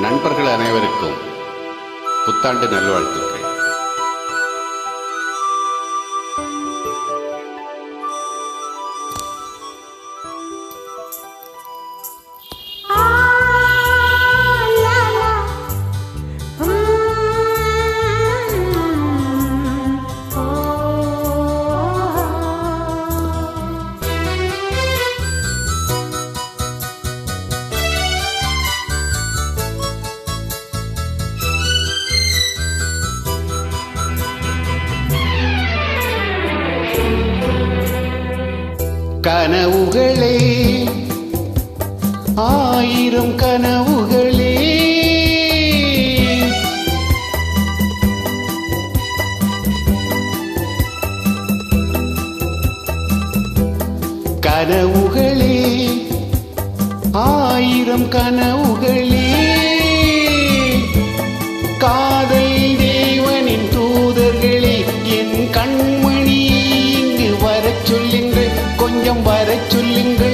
நண்பர்கள் அனைவருக்கும் புத்தாண்டு நல்வாழ்த்துக்கள். கனவுகளே, ஆயிரம் கனவுகளே, கனவுகளே, ஆயிரம் கனவுகளே, காதல் தேவனின் தூதர்களே, என் கண்மணி இங்கு வரச் சொல்லுங்கள், கொஞ்சம் வரச் சொல்லுங்கள்.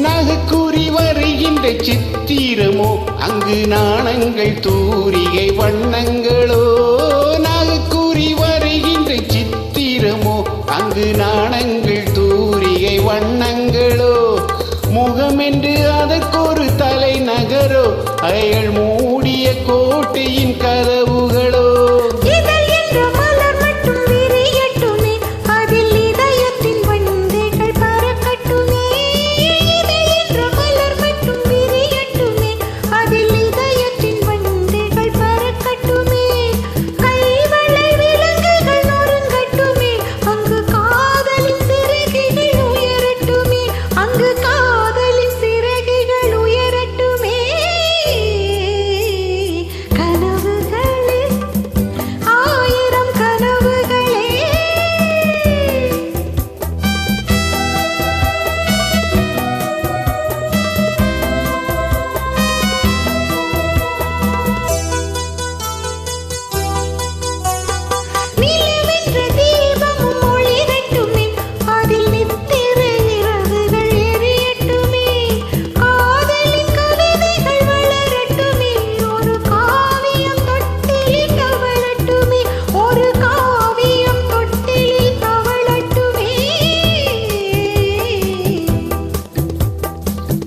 நகைக்கூறி வருகின்ற சித்திரமோ, அங்கு நாணங்கள் தூரிகை வண்ணங்களோ. நகைக்கூறி வருகின்ற சித்திரமோ, அங்கு நாணங்கள் தூரிகை வண்ணங்களோ. முகமென்று அதற்கொரு தலைநகரோ, அவைகள் மூடிய கோட்டையின் கதவுகளோ.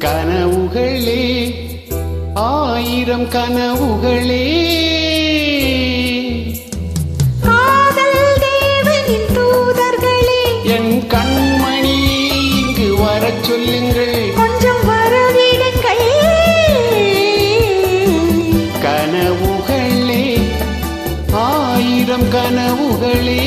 கனவுகளே, ஆயிரம் கனவுகளே, காதல் தேவனின் தூதர்களே, என் கண்மணி இங்கு வரச் சொல்லுங்கள், கொஞ்சம் வரவிடுங்கள். கனவுகளே, ஆயிரம் கனவுகளே.